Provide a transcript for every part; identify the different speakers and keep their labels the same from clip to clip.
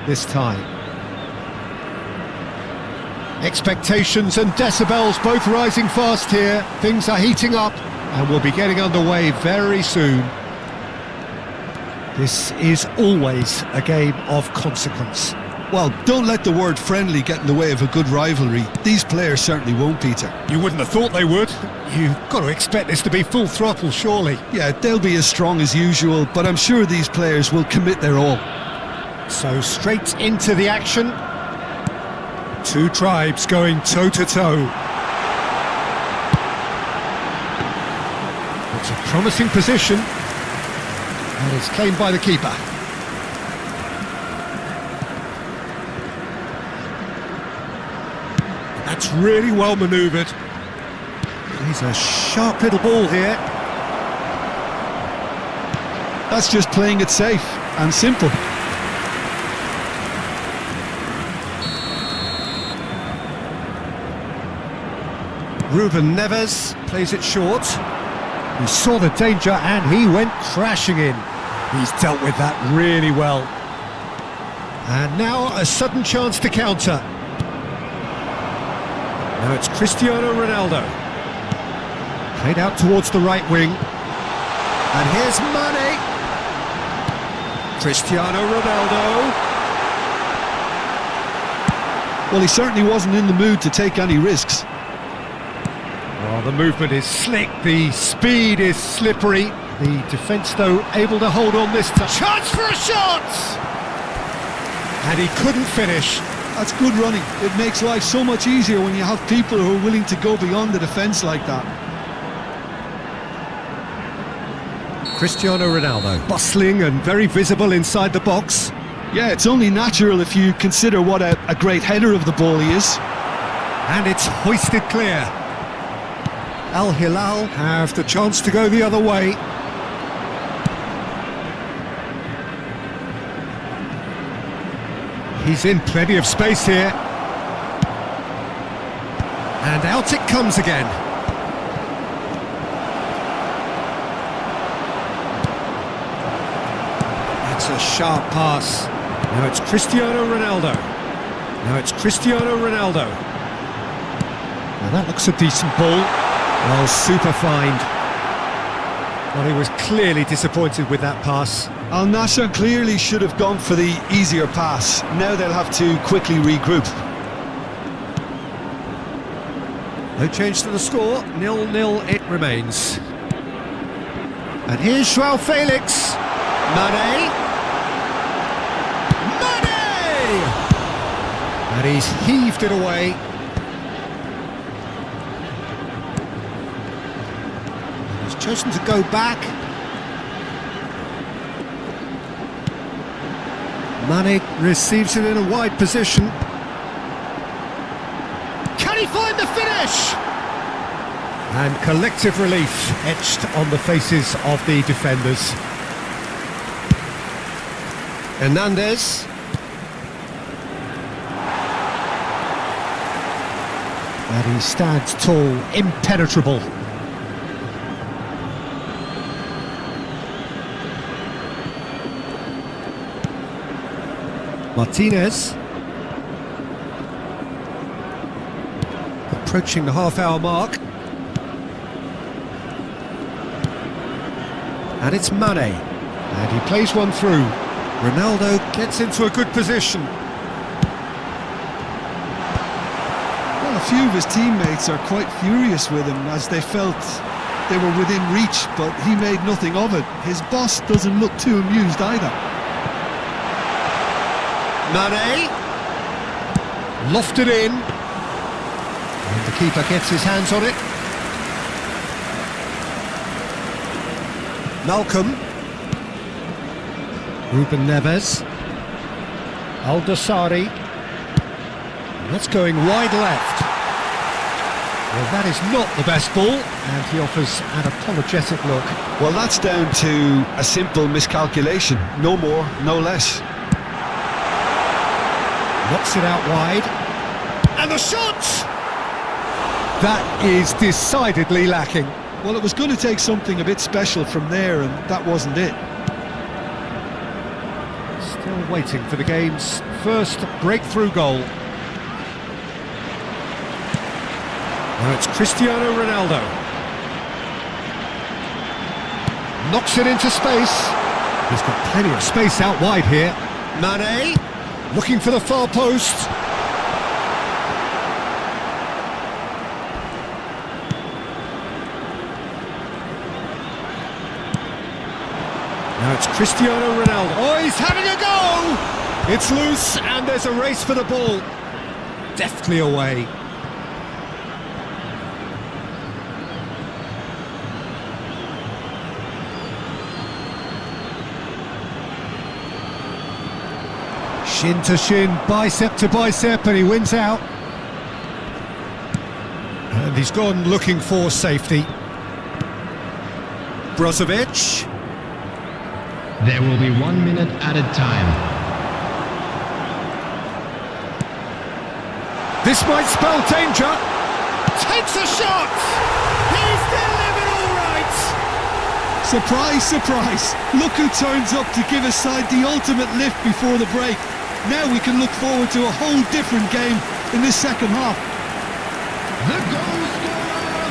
Speaker 1: this time. Expectations and decibels both rising fast here. Things are heating up and we'll be getting underway very soon. This is always a game of consequence.
Speaker 2: Well, don't let the word friendly get in the way of a good rivalry. These players certainly won't, Peter.
Speaker 1: You wouldn't have thought they would. You've got to expect this to be full throttle, surely.
Speaker 2: Yeah, they'll be as strong as usual, but I'm sure these players will commit their all.
Speaker 1: So straight into the action. Two tribes going toe-to-toe. It's a promising position. And it's claimed by the keeper. That's really well manoeuvred. He's a sharp little ball here.
Speaker 2: That's just playing it safe and simple.
Speaker 1: Ruben Neves plays it short. He saw the danger and he went crashing in. He's dealt with that really well. And now a sudden chance to counter. Now it's Cristiano Ronaldo. Played out towards the right wing. And here's Mane. Cristiano Ronaldo.
Speaker 2: Well, he certainly wasn't in the mood to take any risks.
Speaker 1: Oh, the movement is slick, the speed is slippery. The defence, though, able to hold on this time. Chance for a shot! And he couldn't finish.
Speaker 2: That's good running. It makes life so much easier when you have people who are willing to go beyond the defence like that.
Speaker 1: Cristiano Ronaldo, bustling and very visible inside the box.
Speaker 2: Yeah, it's only natural if you consider what a great header of the ball he is.
Speaker 1: And it's hoisted clear. Al Hilal have the chance to go the other way. He's in plenty of space here. And out it comes again. That's a sharp pass. Now it's Cristiano Ronaldo. Now it's Cristiano Ronaldo. Now that looks a decent ball. Well, super find. Well, he was clearly disappointed with that pass.
Speaker 2: Al Nassr clearly should have gone for the easier pass. Now they'll have to quickly regroup.
Speaker 1: No change to the score, 0-0 it remains. And here's Joao Felix. Mane. Mane! And he's heaved it away. He's chosen to go back. Mane receives it in a wide position. Can he find the finish? And collective relief etched on the faces of the defenders. Hernandez. And he stands tall, impenetrable. Martinez. Approaching the half-hour mark. And it's Mane. And he plays one through. Ronaldo gets into a good position.
Speaker 2: Well, a few of his teammates are quite furious with him as they felt they were within reach, but he made nothing of it. His boss doesn't look too amused either.
Speaker 1: Mane, lofted in, and the keeper gets his hands on it. Malcolm, Ruben Neves, Al-Dosari, that's going wide left. Well, that is not the best ball, and he offers an apologetic look.
Speaker 2: Well, that's down to a simple miscalculation, no more, no less.
Speaker 1: Knocks it out wide. And the shot! That is decidedly lacking.
Speaker 2: Well, it was going to take something a bit special from there, and that wasn't it.
Speaker 1: Still Still waiting for the game's first breakthrough goal. Now it's Cristiano Ronaldo. Knocks it into space. He's got plenty of space out wide here. Mane, looking for the far post. Now it's Cristiano Ronaldo. Oh, he's having a go! It's loose, and there's a race for the ball. Deftly away. Shin to shin, bicep to bicep, and he wins out. And he's gone looking for safety. Brozovic.
Speaker 3: There will be 1 minute added time.
Speaker 1: This might spell danger. Takes a shot. He's delivered all right.
Speaker 2: Surprise, surprise. Look who turns up to give his side the ultimate lift before the break. Now we can look forward to a whole different game in this second half.
Speaker 3: The goal scorer!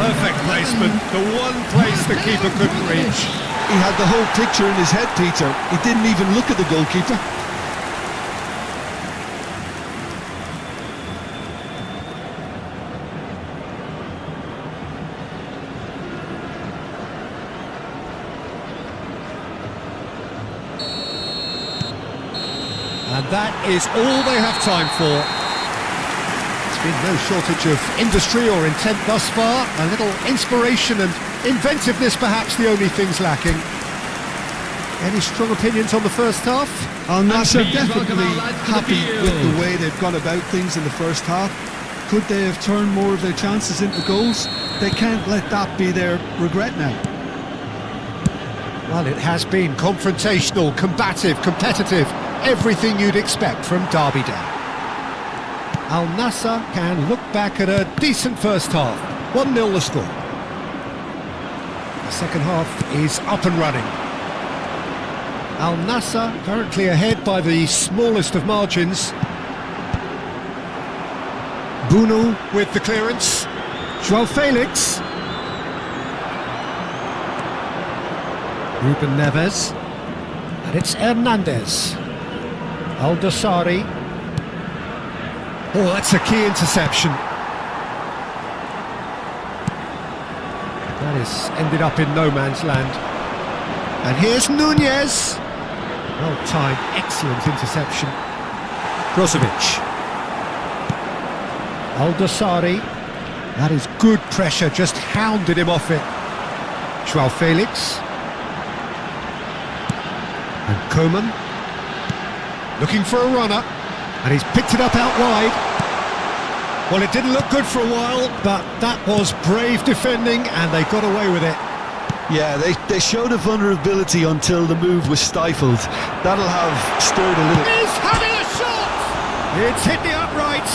Speaker 1: Perfect placement. The one place the keeper couldn't reach.
Speaker 2: He had the whole picture in his head, Peter. He didn't even look at the goalkeeper.
Speaker 1: And that is all they have time for. There's been no shortage of industry or intent thus far. A little inspiration and inventiveness perhaps the only things lacking. Any strong opinions on the first half?
Speaker 2: Al Nassr
Speaker 3: please welcome
Speaker 2: definitely
Speaker 3: our lads to the
Speaker 2: happy with
Speaker 3: field.
Speaker 2: the way they've gone about things in the first half. Could they have turned more of their chances into goals? They can't let that be their regret now.
Speaker 1: Well, it has been confrontational, combative, competitive. Everything you'd expect from Derby Day. Al Nassr can look back at a decent first half. 1-0 the score. The second half is up and running. Al Nassr currently ahead by the smallest of margins. Bunu with the clearance. João Felix. Ruben Neves. And it's Hernandez. Al-Dosari. Oh, that's a key interception. That has ended up in no man's land. And here's Nunez. Well-timed, excellent interception. Brozovic. Al-Dosari. That is good pressure, just hounded him off it. João Felix. And Koeman. Looking for a runner, and he's picked it up out wide. Well, it didn't look good for a while, but that was brave defending, and they got away with it.
Speaker 2: Yeah, they showed a vulnerability until the move was stifled. That'll have stirred a little.
Speaker 1: He's having a shot! It's hit the upright.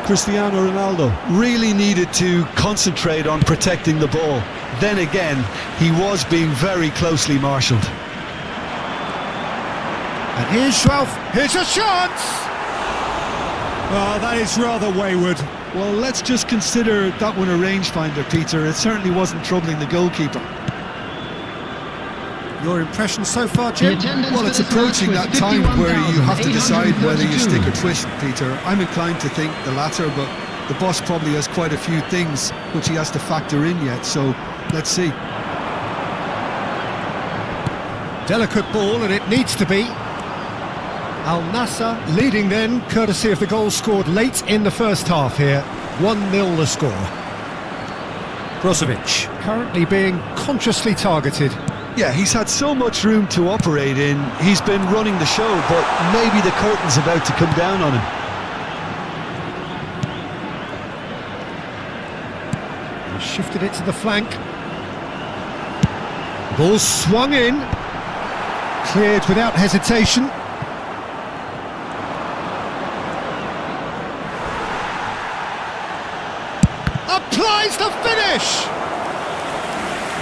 Speaker 2: Cristiano Ronaldo really needed to concentrate on protecting the ball. Then again, he was being very closely marshalled.
Speaker 1: And here's here's a shot! Well, that is rather wayward.
Speaker 2: Well, let's just consider that one a rangefinder, Peter. It certainly wasn't troubling the goalkeeper.
Speaker 1: Your impression so far, Jim?
Speaker 2: Well, it's approaching that time where you have to decide whether you stick or twist, Peter. I'm inclined to think the latter, but the boss probably has quite a few things which he has to factor in yet, so let's see.
Speaker 1: Delicate ball, and it needs to be. Al Nassr leading then, courtesy of the goal scored late in the first half here. 1-0 the score. Brozovic currently being consciously targeted.
Speaker 2: Yeah, he's had so much room to operate in. He's been running the show, but maybe the curtain's about to come down on him.
Speaker 1: He shifted it to the flank. Ball swung in. Cleared without hesitation. Applies the finish!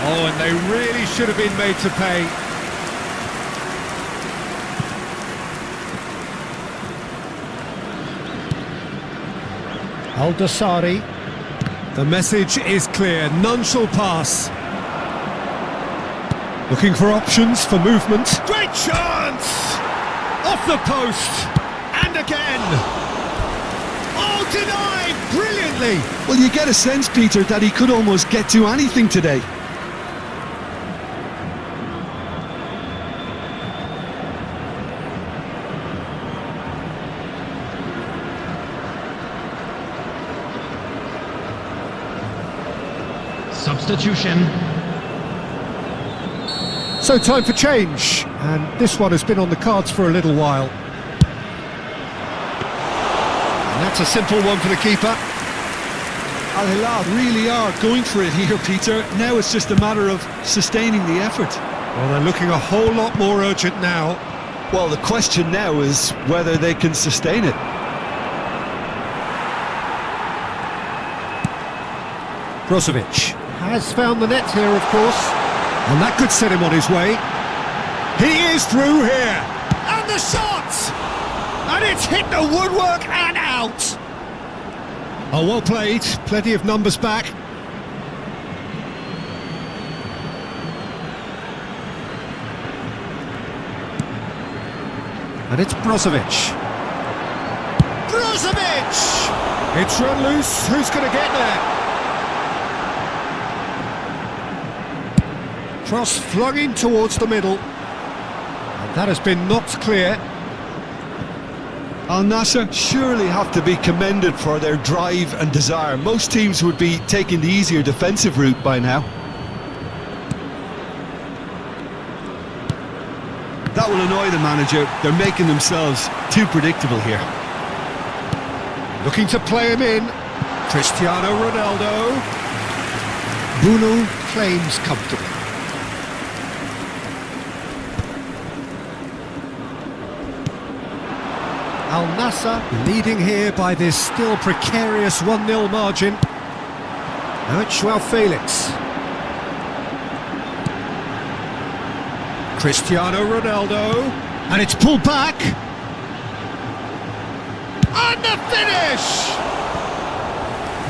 Speaker 1: Oh, and they really should have been made to pay. Al-Dasari. The message is clear, none shall pass. Looking for options for movement. Great chance! Off the post! And again! Oh, denied! Brilliantly!
Speaker 2: Well, you get a sense, Peter, that he could almost get to anything today.
Speaker 3: Substitution.
Speaker 1: So time for change, and this one has been on the cards for a little while. And that's a simple one for the keeper.
Speaker 2: Al Hilal really are going for it here, Peter. Now it's just a matter of sustaining the effort.
Speaker 1: Well, they're looking a whole lot more urgent now.
Speaker 2: Well, the question now is whether they can sustain it.
Speaker 1: Brozovic has found the net here, of course, and that could set him on his way. He is through here, and the shot! And it's hit the woodwork and out! Oh, well played, plenty of numbers back. And it's Brozovic. Brozovic! It's run loose, who's going to get there? Cross flung in towards the middle, and that has been knocked clear.
Speaker 2: Al Nassr surely have to be commended for their drive and desire. Most teams would be taking the easier defensive route by now. That will annoy the manager. They're making themselves too predictable here.
Speaker 1: Looking to play him in. Cristiano Ronaldo. Bruno claims comfortably. Al Nassr leading here by this still precarious 1-0 margin. Now it's Joao Felix. Cristiano Ronaldo. And it's pulled back. And the finish!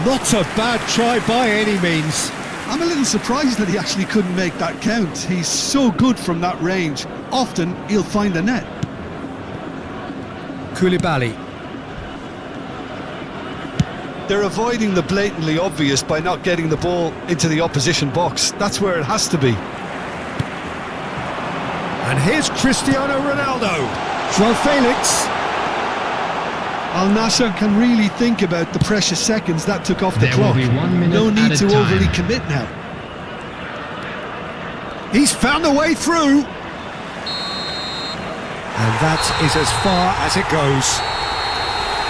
Speaker 1: Not a bad try by any means.
Speaker 2: I'm a little surprised that he actually couldn't make that count. He's so good from that range. Often he'll find the net.
Speaker 1: Koulibaly.
Speaker 2: They're avoiding the blatantly obvious by not getting the ball into the opposition box. That's where it has to be.
Speaker 1: And here's Cristiano Ronaldo. Joao Felix.
Speaker 2: Al Nassr can really think about the precious seconds that took off the clock.
Speaker 3: There will be 1 minute
Speaker 2: No need
Speaker 3: at
Speaker 2: to
Speaker 3: a time.
Speaker 2: overly commit now.
Speaker 1: He's found a way through. And that is as far as it goes.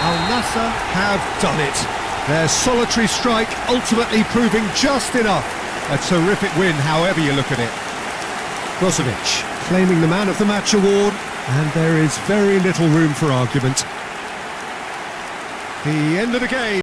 Speaker 1: Al Nassr have done it. Their solitary strike ultimately proving just enough. A terrific win, however you look at it. Brozovic claiming the Man of the Match award, and there is very little room for argument. The end of the game.